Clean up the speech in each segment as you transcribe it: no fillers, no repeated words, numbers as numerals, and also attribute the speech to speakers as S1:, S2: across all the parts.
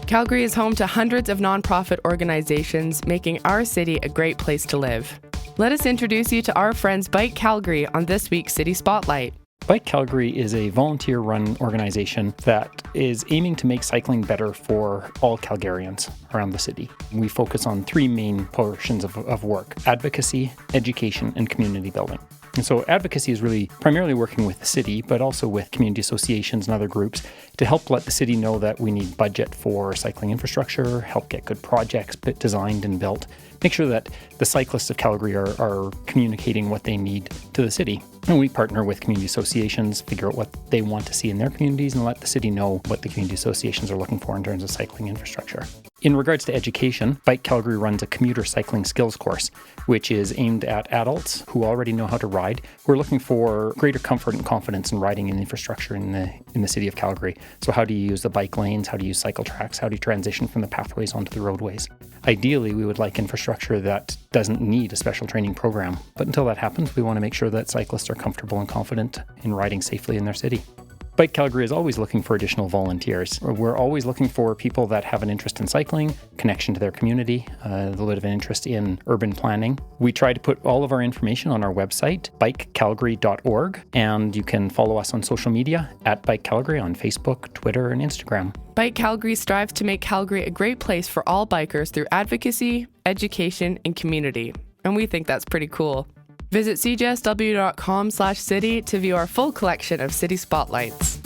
S1: Calgary is home to hundreds of nonprofit organizations, making our city a great place to live. Let us introduce you to our friends Bike Calgary on this week's City Spotlight.
S2: Bike Calgary is a volunteer-run organization that is aiming to make cycling better for all Calgarians around the city. We focus on three main portions of work: advocacy, education, and community building. And so advocacy is really primarily working with the city, but also with community associations and other groups to help let the city know that we need budget for cycling infrastructure, help get good projects designed and built, make sure that the cyclists of Calgary are communicating what they need to the city. And we partner with community associations, figure out what they want to see in their communities, and let the city know what the community associations are looking for in terms of cycling infrastructure. In regards to education, Bike Calgary runs a commuter cycling skills course, which is aimed at adults who already know how to ride, who are looking for greater comfort and confidence in riding in infrastructure in the city of Calgary. So how do you use the bike lanes? How do you use cycle tracks? How do you transition from the pathways onto the roadways? Ideally, we would like infrastructure that doesn't need a special training program. But until that happens, we want to make sure that cyclists are comfortable and confident in riding safely in their city. Bike Calgary is always looking for additional volunteers. We're always looking for people that have an interest in cycling, connection to their community, a little bit of an interest in urban planning. We try to put all of our information on our website, bikecalgary.org, and you can follow us on social media at Bike Calgary on Facebook, Twitter, and Instagram.
S1: Bike Calgary strives to make Calgary a great place for all bikers through advocacy, education, and community. And we think that's pretty cool. Visit cjsw.com/city to view our full collection of city spotlights.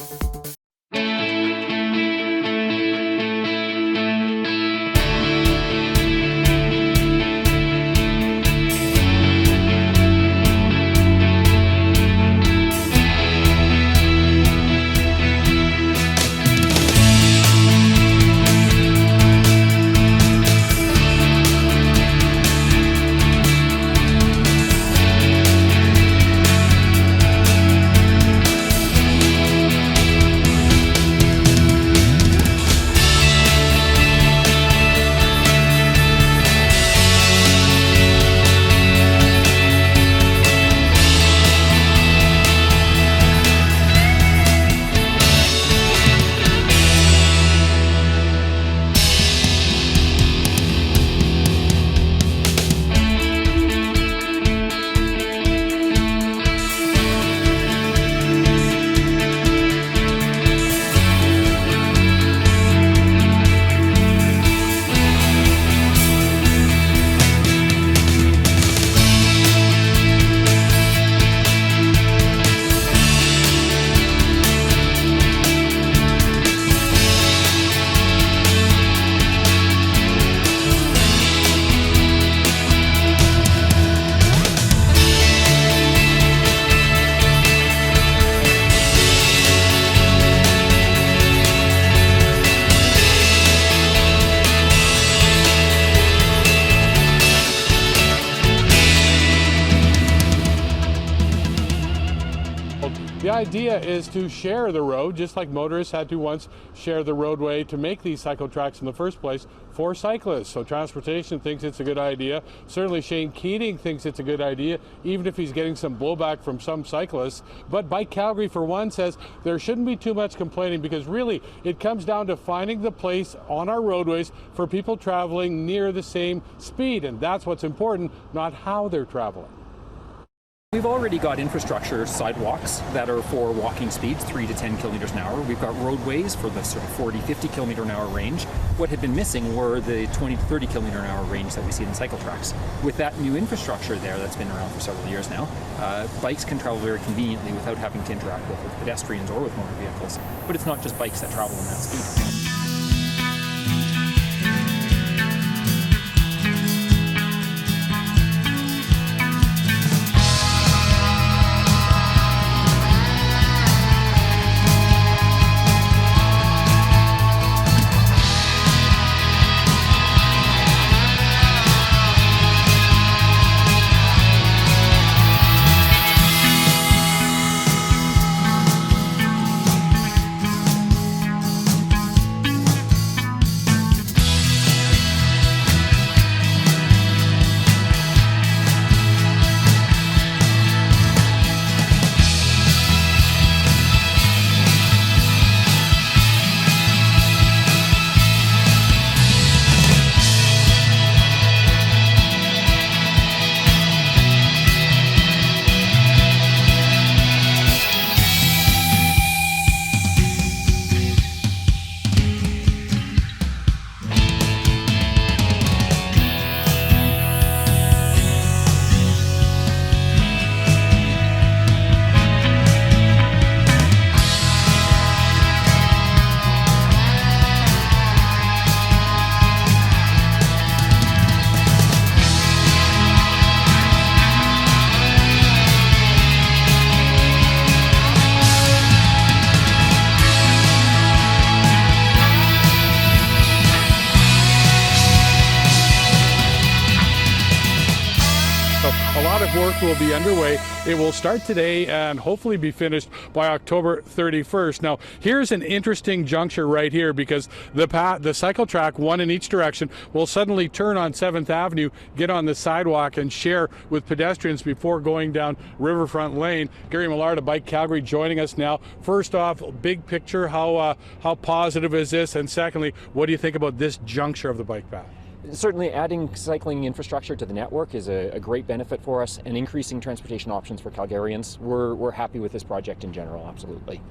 S3: The idea is to share the road, just like motorists had to once share the roadway to make these cycle tracks in the first place for cyclists. So transportation thinks it's a good idea. Certainly Shane Keating thinks it's a good idea, even if he's getting some blowback from some cyclists. But Bike Calgary, for one, says there shouldn't be too much complaining, because really it comes down to finding the place on our roadways for people traveling near the same speed. And that's what's important, not how they're traveling.
S4: We've already got infrastructure sidewalks that are for walking speeds, 3 to 10 kilometers an hour. We've got roadways for the sort of 40, 50 kilometer an hour range. What had been missing were the 20 to 30 kilometer an hour range that we see in cycle tracks. With that new infrastructure there that's been around for several years now, bikes can travel very conveniently without having to interact with pedestrians or with motor vehicles. But it's not just bikes that travel in that speed.
S3: work will be underway. It will start today and hopefully be finished by October 31st. Now, here's an interesting juncture right here, because the cycle track, one in each direction, will suddenly turn on 7th Avenue, get on the sidewalk and share with pedestrians before going down Riverfront Lane. Gary Millard of Bike Calgary joining us now. First off, big picture, how positive is this? And secondly, what do you think about this juncture of the bike path?
S4: Certainly adding cycling infrastructure to the network is a great benefit for us, and increasing transportation options for Calgarians. We're happy with this project in general, absolutely.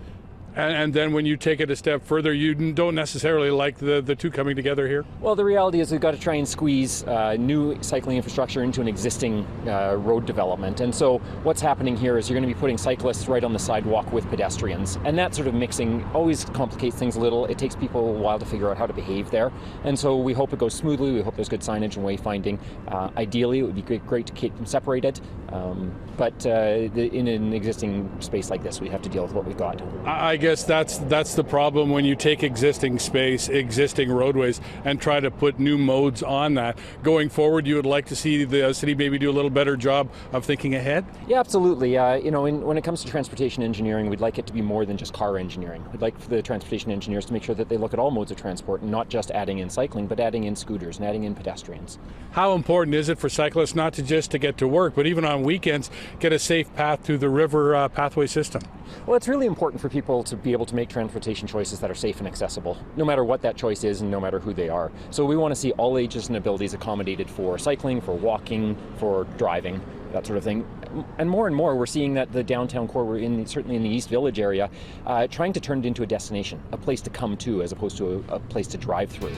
S3: And then when you take it a step further, you don't necessarily like the two coming together here?
S4: Well, the reality is we've got to try and squeeze new cycling infrastructure into an existing road development. And so what's happening here is you're going to be putting cyclists right on the sidewalk with pedestrians. And that sort of mixing always complicates things a little. It takes people a while to figure out how to behave there. And so we hope it goes smoothly. We hope there's good signage and wayfinding. Ideally, it would be great to keep them separated. But in an existing space like this, we have to deal with what we've got.
S3: I guess that's the problem when you take existing space, existing roadways, and try to put new modes on that. Going forward, you would like to see the city maybe do a little better job of thinking ahead?
S4: Yeah, absolutely. When it comes to transportation engineering, we'd like it to be more than just car engineering. We'd like for the transportation engineers to make sure that they look at all modes of transport, and not just adding in cycling, but adding in scooters and adding in pedestrians.
S3: How important is it for cyclists not to just to get to work, but even on weekends, get a safe path through the river pathway system?
S4: Well, it's really important for people to be able to make transportation choices that are safe and accessible, no matter what that choice is and no matter who they are. So we want to see all ages and abilities accommodated for cycling, for walking, for driving, that sort of thing. And more, we're seeing that the downtown core, certainly in the East Village area, trying to turn it into a destination, a place to come to as opposed to a place to drive through.